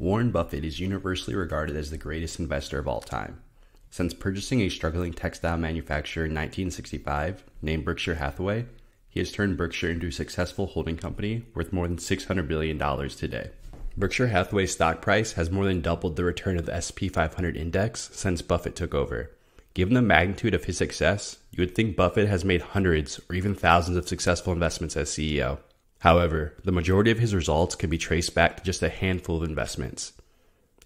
Warren Buffett is universally regarded as the greatest investor of all time. Since purchasing a struggling textile manufacturer in 1965 named Berkshire Hathaway, he has turned Berkshire into a successful holding company worth more than $600 billion today. Berkshire Hathaway's stock price has more than doubled the return of the S&P 500 index since Buffett took over. Given the magnitude of his success, you would think Buffett has made hundreds or even thousands of successful investments as CEO. However, the majority of his results can be traced back to just a handful of investments.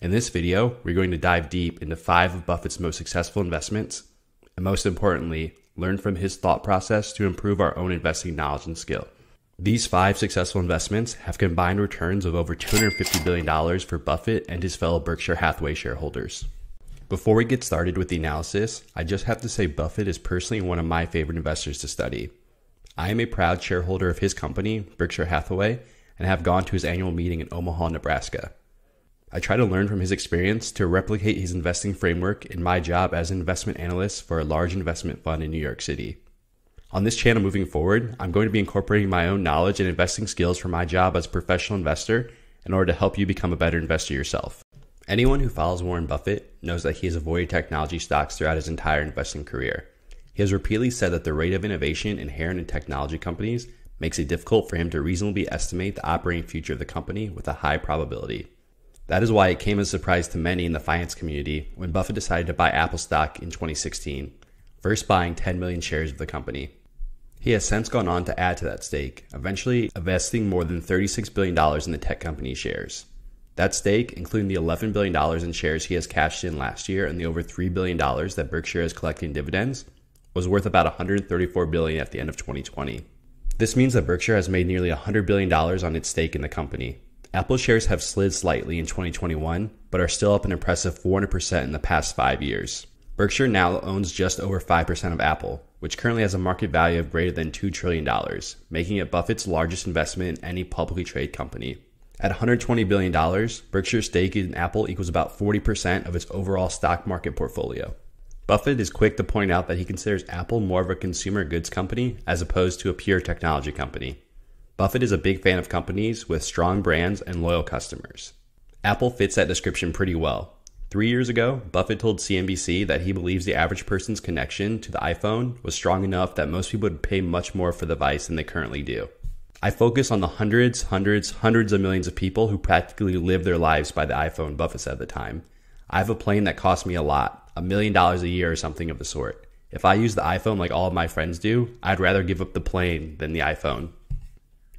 In this video, we're going to dive deep into 5 of Buffett's most successful investments, and most importantly, learn from his thought process to improve our own investing knowledge and skill. These 5 successful investments have combined returns of over $250 billion for Buffett and his fellow Berkshire Hathaway shareholders. Before we get started with the analysis, I just have to say Buffett is personally one of my favorite investors to study. I am a proud shareholder of his company, Berkshire Hathaway, and have gone to his annual meeting in Omaha, Nebraska. I try to learn from his experience to replicate his investing framework in my job as an investment analyst for a large investment fund in New York City. On this channel moving forward, I'm going to be incorporating my own knowledge and investing skills from my job as a professional investor in order to help you become a better investor yourself. Anyone who follows Warren Buffett knows that he has avoided technology stocks throughout his entire investing career. He has repeatedly said that the rate of innovation inherent in technology companies makes it difficult for him to reasonably estimate the operating future of the company with a high probability. That is why it came as a surprise to many in the finance community when Buffett decided to buy Apple stock in 2016, first buying 10 million shares of the company. He has since gone on to add to that stake, eventually investing more than $36 billion in the tech company's shares. That stake, including the $11 billion in shares he has cashed in last year and the over $3 billion that Berkshire has collected in dividends, was worth about $134 billion at the end of 2020. This means that Berkshire has made nearly $100 billion on its stake in the company. Apple shares have slid slightly in 2021, but are still up an impressive 400% in the past 5 years. Berkshire now owns just over 5% of Apple, which currently has a market value of greater than $2 trillion, making it Buffett's largest investment in any publicly traded company. At $120 billion, Berkshire's stake in Apple equals about 40% of its overall stock market portfolio. Buffett is quick to point out that he considers Apple more of a consumer goods company as opposed to a pure technology company. Buffett is a big fan of companies with strong brands and loyal customers. Apple fits that description pretty well. 3 years ago, Buffett told CNBC that he believes the average person's connection to the iPhone was strong enough that most people would pay much more for the device than they currently do. I focus on the hundreds of millions of people who practically live their lives by the iPhone, Buffett said at the time. I have a plane that costs me a lot. $1 million a year or something of the sort. If I use the iPhone like all of my friends do, I'd rather give up the plane than the iPhone.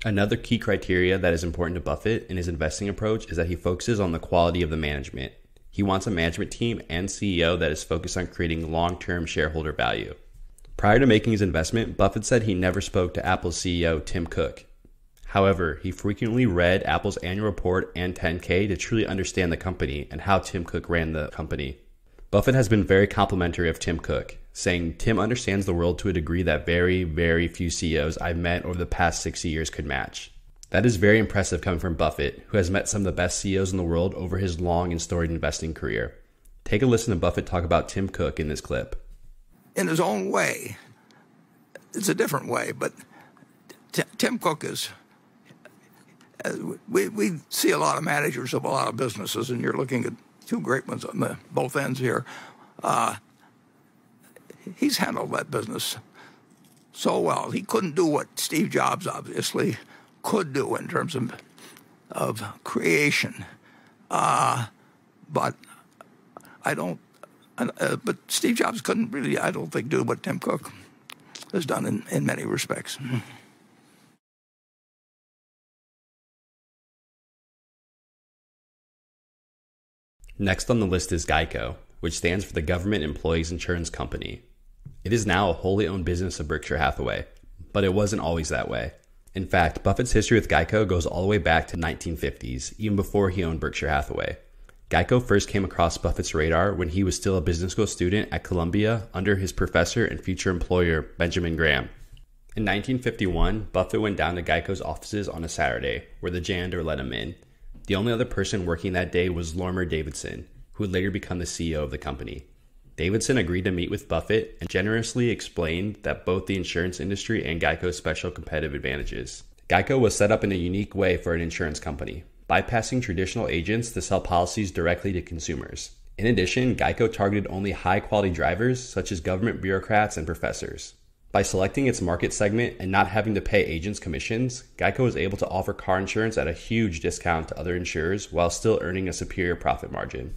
Another key criteria that is important to Buffett in his investing approach is that he focuses on the quality of the management. He wants a management team and CEO that is focused on creating long-term shareholder value. Prior to making his investment, Buffett said he never spoke to Apple's CEO, Tim Cook. However, he frequently read Apple's annual report and 10K to truly understand the company and how Tim Cook ran the company. Buffett has been very complimentary of Tim Cook, saying Tim understands the world to a degree that very few CEOs I've met over the past 60 years could match. That is very impressive coming from Buffett, who has met some of the best CEOs in the world over his long and storied investing career. Take a listen to Buffett talk about Tim Cook in this clip. In his own way, it's a different way, but Tim Cook is, we see a lot of managers of a lot of businesses, and you're looking at 2 great ones on both ends here. He's handled that business so well. He couldn't do what Steve Jobs obviously could do in terms of creation, but but Steve Jobs couldn't really, I don't think, do what Tim Cook has done in many respects. Next on the list is Geico, which stands for the Government Employees Insurance Company. It is now a wholly owned business of Berkshire Hathaway, but it wasn't always that way. In fact, Buffett's history with Geico goes all the way back to the 1950s, even before he owned Berkshire Hathaway. Geico first came across Buffett's radar when he was still a business school student at Columbia under his professor and future employer, Benjamin Graham. In 1951, Buffett went down to Geico's offices on a Saturday, where the janitor let him in. The only other person working that day was Lorimer Davidson, who would later become the CEO of the company. Davidson agreed to meet with Buffett and generously explained that both the insurance industry and Geico's special competitive advantages. Geico was set up in a unique way for an insurance company. bypassing traditional agents to sell policies directly to consumers. In addition, Geico targeted only high-quality drivers such as government bureaucrats and professors. By selecting its market segment and not having to pay agents commissions, Geico was able to offer car insurance at a huge discount to other insurers while still earning a superior profit margin.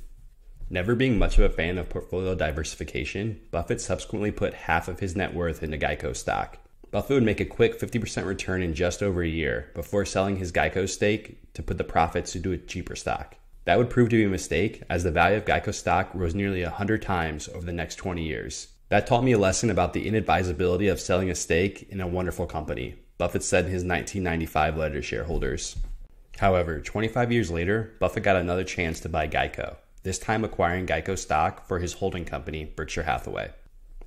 Never being much of a fan of portfolio diversification, Buffett subsequently put half of his net worth into Geico stock. Buffett would make a quick 50% return in just over a year before selling his Geico stake to put the profits into a cheaper stock. That would prove to be a mistake, as the value of Geico stock rose nearly 100 times over the next 20 years. That taught me a lesson about the inadvisability of selling a stake in a wonderful company, Buffett said in his 1995 letter to shareholders. However, 25 years later, Buffett got another chance to buy Geico, this time acquiring Geico stock for his holding company, Berkshire Hathaway.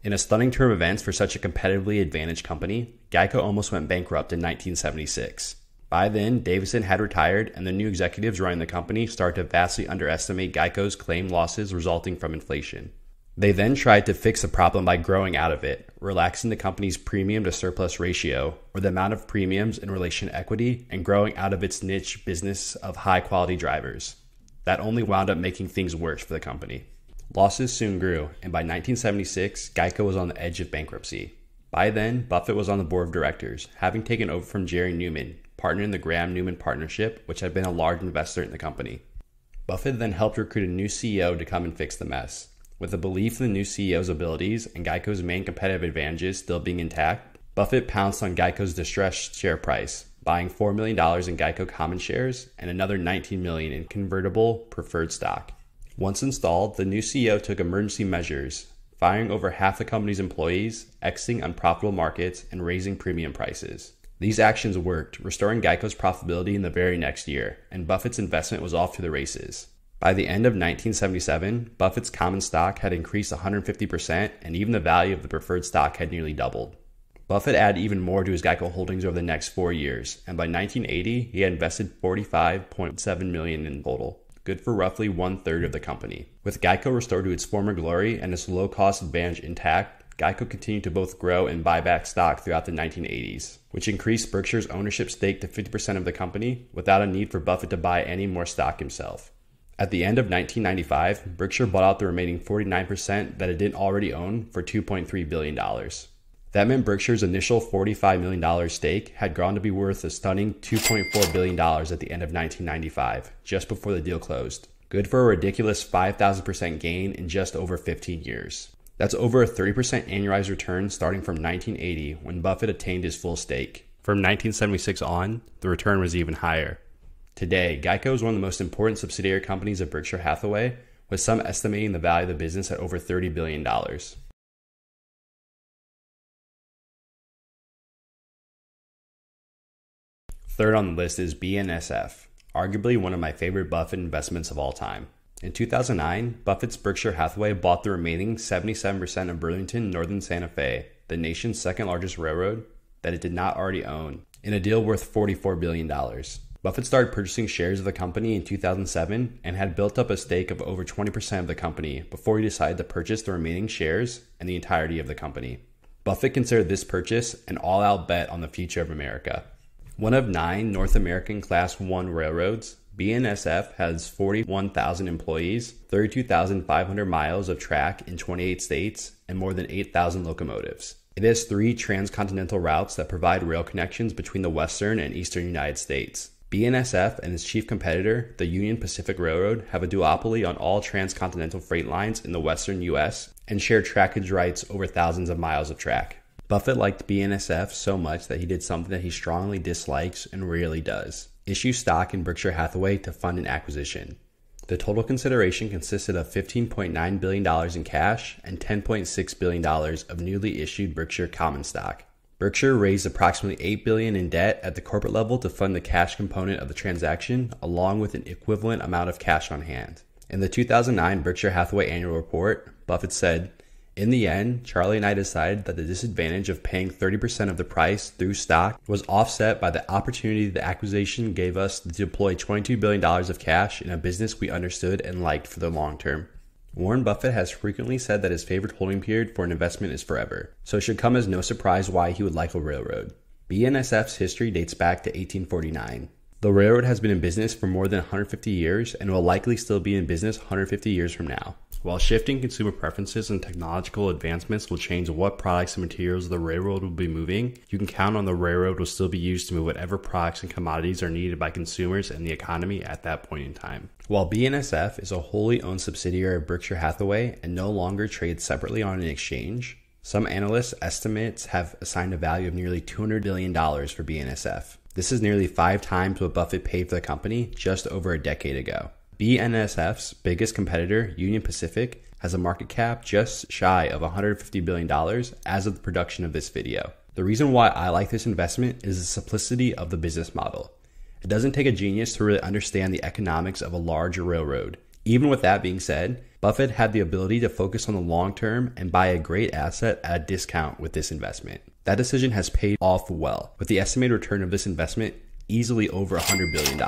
In a stunning turn of events for such a competitively advantaged company, Geico almost went bankrupt in 1976. By then, Davison had retired, and the new executives running the company started to vastly underestimate Geico's claimed losses resulting from inflation. They then tried to fix the problem by growing out of it, relaxing the company's premium to surplus ratio, or the amount of premiums in relation to equity, and growing out of its niche business of high-quality drivers. That only wound up making things worse for the company. Losses soon grew, and by 1976, Geico was on the edge of bankruptcy. By then, Buffett was on the board of directors, having taken over from Jerry Newman, partner in the Graham-Newman partnership, which had been a large investor in the company. Buffett then helped recruit a new CEO to come and fix the mess. With the belief in the new CEO's abilities and Geico's main competitive advantages still being intact, Buffett pounced on Geico's distressed share price, buying $4 million in Geico common shares and another $19 million in convertible preferred stock. Once installed, the new CEO took emergency measures, firing over half the company's employees, exiting unprofitable markets, and raising premium prices. These actions worked, restoring Geico's profitability in the very next year, and Buffett's investment was off to the races. By the end of 1977, Buffett's common stock had increased 150%, and even the value of the preferred stock had nearly doubled. Buffett added even more to his Geico holdings over the next 4 years, and by 1980, he had invested $45.7 million in total, good for roughly 1/3 of the company. With Geico restored to its former glory and its low-cost advantage intact, Geico continued to both grow and buy back stock throughout the 1980s, which increased Berkshire's ownership stake to 50% of the company without a need for Buffett to buy any more stock himself. At the end of 1995, Berkshire bought out the remaining 49% that it didn't already own for $2.3 billion. That meant Berkshire's initial $45 million stake had grown to be worth a stunning $2.4 billion at the end of 1995, just before the deal closed. Good for a ridiculous 5,000% gain in just over 15 years. That's over a 30% annualized return starting from 1980 when Buffett attained his full stake. From 1976 on, the return was even higher. Today, Geico is one of the most important subsidiary companies of Berkshire Hathaway, with some estimating the value of the business at over $30 billion. Third on the list is BNSF, arguably one of my favorite Buffett investments of all time. In 2009, Buffett's Berkshire Hathaway bought the remaining 77% of Burlington Northern Santa Fe, the nation's second largest railroad, that it did not already own, in a deal worth $44 billion. Buffett started purchasing shares of the company in 2007 and had built up a stake of over 20% of the company before he decided to purchase the remaining shares and the entirety of the company. Buffett considered this purchase an all-out bet on the future of America. One of 9 North American Class 1 railroads, BNSF has 41,000 employees, 32,500 miles of track in 28 states, and more than 8,000 locomotives. It has 3 transcontinental routes that provide rail connections between the western and eastern United States. BNSF and its chief competitor, the Union Pacific Railroad, have a duopoly on all transcontinental freight lines in the western U.S. and share trackage rights over thousands of miles of track. Buffett liked BNSF so much that he did something that he strongly dislikes and rarely does: issue stock in Berkshire Hathaway to fund an acquisition. The total consideration consisted of $15.9 billion in cash and $10.6 billion of newly issued Berkshire common stock. Berkshire raised approximately $8 billion in debt at the corporate level to fund the cash component of the transaction, along with an equivalent amount of cash on hand. In the 2009 Berkshire Hathaway annual report, Buffett said, "In the end, Charlie and I decided that the disadvantage of paying 30% of the price through stock was offset by the opportunity the acquisition gave us to deploy $22 billion of cash in a business we understood and liked for the long term." Warren Buffett has frequently said that his favorite holding period for an investment is forever, so it should come as no surprise why he would like a railroad. BNSF's history dates back to 1849. The railroad has been in business for more than 150 years and will likely still be in business 150 years from now. While shifting consumer preferences and technological advancements will change what products and materials the railroad will be moving, you can count on the railroad will still be used to move whatever products and commodities are needed by consumers and the economy at that point in time. While BNSF is a wholly owned subsidiary of Berkshire Hathaway and no longer trades separately on an exchange, some analysts' estimates have assigned a value of nearly $200 billion for BNSF. This is nearly 5 times what Buffett paid for the company just over a decade ago. BNSF's biggest competitor, Union Pacific, has a market cap just shy of $150 billion as of the production of this video. The reason why I like this investment is the simplicity of the business model. It doesn't take a genius to really understand the economics of a large railroad. Even with that being said, Buffett had the ability to focus on the long term and buy a great asset at a discount with this investment. That decision has paid off well, with the estimated return of this investment easily over $100 billion.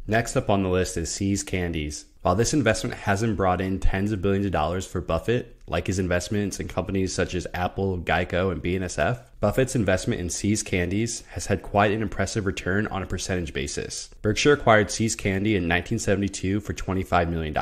Next up on the list is See's Candies. While this investment hasn't brought in tens of billions of dollars for Buffett, like his investments in companies such as Apple, Geico, and BNSF, Buffett's investment in See's Candies has had quite an impressive return on a percentage basis. Berkshire acquired See's Candy in 1972 for $25 million.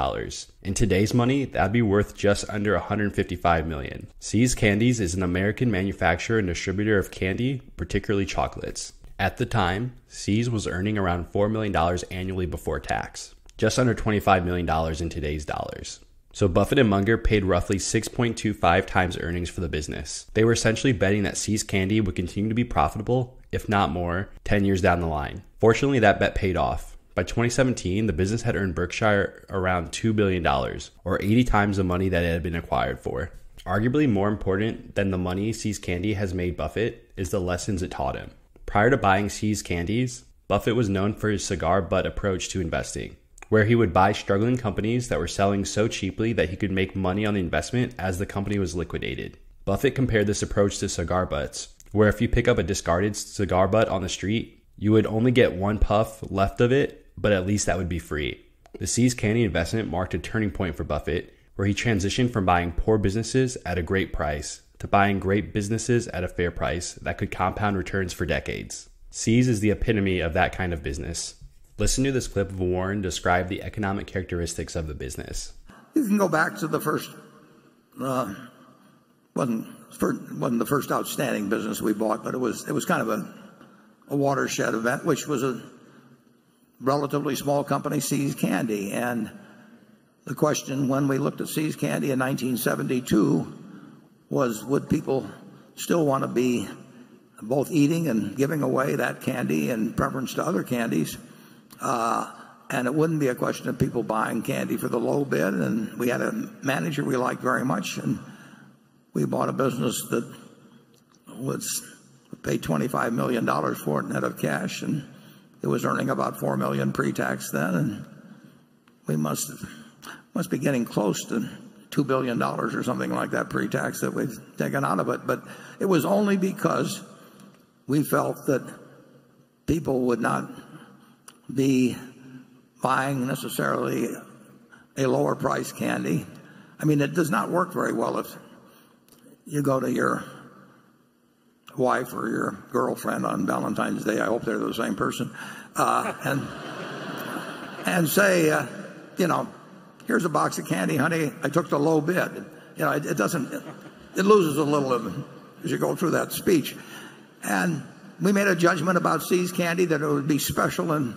In today's money, that'd be worth just under $155 million. See's Candies is an American manufacturer and distributor of candy, particularly chocolates. At the time, See's was earning around $4 million annually before tax, just under $25 million in today's dollars. So Buffett and Munger paid roughly 6.25 times earnings for the business. They were essentially betting that See's Candy would continue to be profitable, if not more, 10 years down the line. Fortunately, that bet paid off. By 2017, the business had earned Berkshire around $2 billion, or 80 times the money that it had been acquired for. Arguably more important than the money See's Candy has made Buffett is the lessons it taught him. Prior to buying See's Candies, Buffett was known for his cigar butt approach to investing, where he would buy struggling companies that were selling so cheaply that he could make money on the investment as the company was liquidated. Buffett compared this approach to cigar butts, where if you pick up a discarded cigar butt on the street, you would only get one puff left of it, but at least that would be free. The See's Candy investment marked a turning point for Buffett, where he transitioned from buying poor businesses at a great price to buying great businesses at a fair price that could compound returns for decades. See's is the epitome of that kind of business. Listen to this clip of Warren describe the economic characteristics of the business. You can go back to the first, wasn't the first outstanding business we bought, but it was kind of a watershed event, which was a relatively small company, See's Candy. And the question when we looked at See's Candy in 1972 was, would people still want to be both eating and giving away that candy in preference to other candies? And it wouldn't be a question of people buying candy for the low bid. And we had a manager we liked very much, and we bought a business that was paid $25 million for it net of cash, and it was earning about $4 million pre-tax then, and we must be getting close to $2 billion or something like that pre-tax that we've taken out of it. But it was only because we felt that people would not be buying necessarily a lower price candy. I mean, it does not work very well if you go to your wife or your girlfriend on Valentine's Day, I hope they're the same person, and say, here's a box of candy, honey, I took the low bid. It loses a little of it as you go through that speech. And we made a judgment about See's Candy that it would be special, and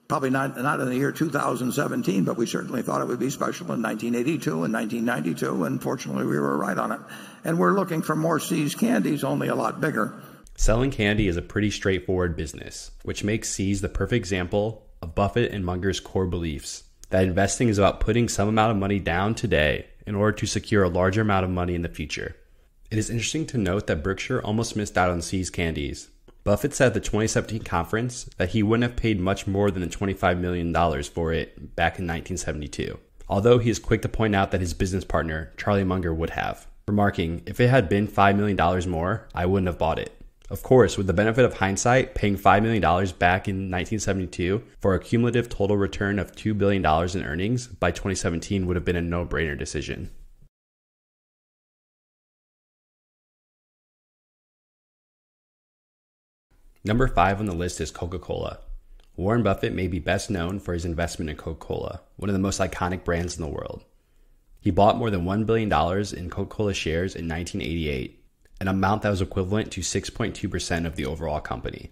probably not in the year 2017, but we certainly thought it would be special in 1982 and 1992, and fortunately we were right on it. And we're looking for more See's Candies, only a lot bigger. Selling candy is a pretty straightforward business, which makes See's the perfect example of Buffett and Munger's core beliefs, that investing is about putting some amount of money down today in order to secure a larger amount of money in the future. It is interesting to note that Berkshire almost missed out on See's Candies. Buffett said at the 2017 conference that he wouldn't have paid much more than the $25 million for it back in 1972, although he is quick to point out that his business partner, Charlie Munger, would have, remarking, "If it had been $5 million more, I wouldn't have bought it." Of course, with the benefit of hindsight, paying $5 million back in 1972 for a cumulative total return of $2 billion in earnings by 2017 would have been a no-brainer decision. Number 5 on the list is Coca-Cola. Warren Buffett may be best known for his investment in Coca-Cola, one of the most iconic brands in the world. He bought more than $1 billion in Coca-Cola shares in 1988, an amount that was equivalent to 6.2% of the overall company.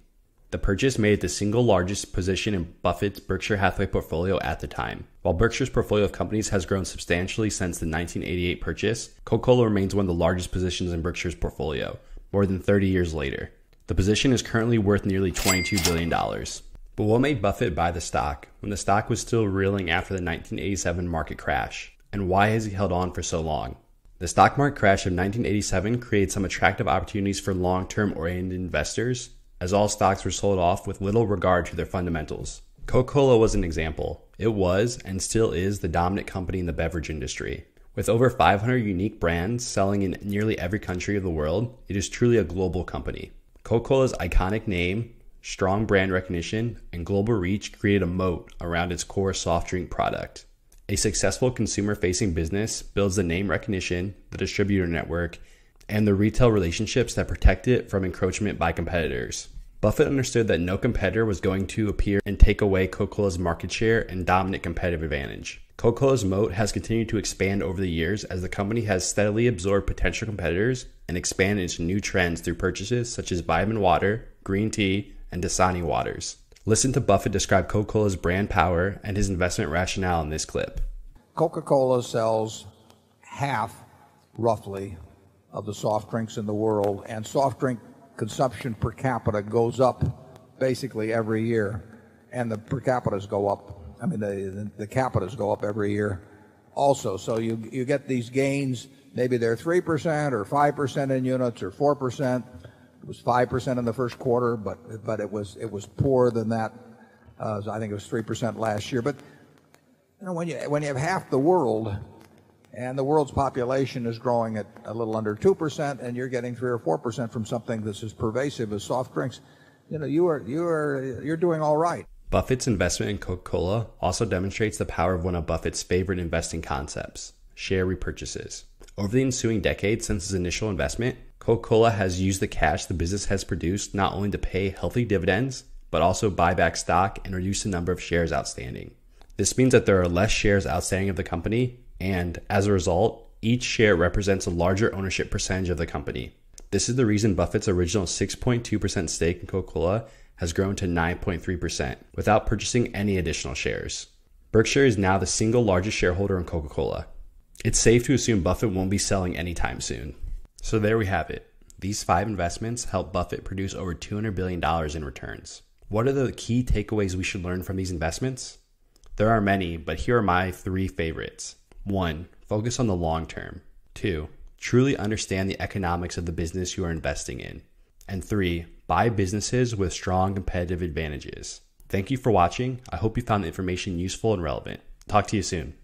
The purchase made it the single largest position in Buffett's Berkshire Hathaway portfolio at the time. While Berkshire's portfolio of companies has grown substantially since the 1988 purchase, Coca-Cola remains one of the largest positions in Berkshire's portfolio, more than 30 years later. The position is currently worth nearly $22 billion. But what made Buffett buy the stock when the stock was still reeling after the 1987 market crash? And why has he held on for so long? The stock market crash of 1987 created some attractive opportunities for long-term oriented investors, as all stocks were sold off with little regard to their fundamentals. Coca-Cola was an example. It was, and still is, the dominant company in the beverage industry. With over 500 unique brands selling in nearly every country of the world, it is truly a global company. Coca-Cola's iconic name, strong brand recognition, and global reach create a moat around its core soft drink product. A successful consumer-facing business builds the name recognition, the distributor network, and the retail relationships that protect it from encroachment by competitors. Buffett understood that no competitor was going to appear and take away Coca-Cola's market share and dominant competitive advantage. Coca-Cola's moat has continued to expand over the years as the company has steadily absorbed potential competitors and expanded into new trends through purchases such as vitamin water, green tea, and Dasani waters. Listen to Buffett describe Coca-Cola's brand power and his investment rationale in this clip. Coca-Cola sells half, roughly, of the soft drinks in the world, and soft drink consumption per capita goes up basically every year, and the per capitas go up. I mean, the capitas go up every year also. So you get these gains. Maybe they're 3% or 5% in units or 4%. It was 5% in the first quarter, but it was poorer than that. I think it was 3% last year. But you know, when you have half the world, and the world's population is growing at a little under 2%, and you're getting 3 or 4% from something that's as pervasive as soft drinks, you know, you're doing all right. Buffett's investment in Coca-Cola also demonstrates the power of one of Buffett's favorite investing concepts, share repurchases. Over the ensuing decade since his initial investment, Coca-Cola has used the cash the business has produced not only to pay healthy dividends, but also buy back stock and reduce the number of shares outstanding. This means that there are less shares outstanding of the company, and as a result, each share represents a larger ownership percentage of the company. This is the reason Buffett's original 6.2% stake in Coca-Cola has grown to 9.3% without purchasing any additional shares. Berkshire is now the single largest shareholder in Coca-Cola. It's safe to assume Buffett won't be selling anytime soon. So there we have it. These 5 investments helped Buffett produce over $200 billion in returns. What are the key takeaways we should learn from these investments? There are many, but here are my 3 favorites. 1. Focus on the long term. 2. Truly understand the economics of the business you are investing in. And 3. Buy businesses with strong competitive advantages. Thank you for watching. I hope you found the information useful and relevant. Talk to you soon.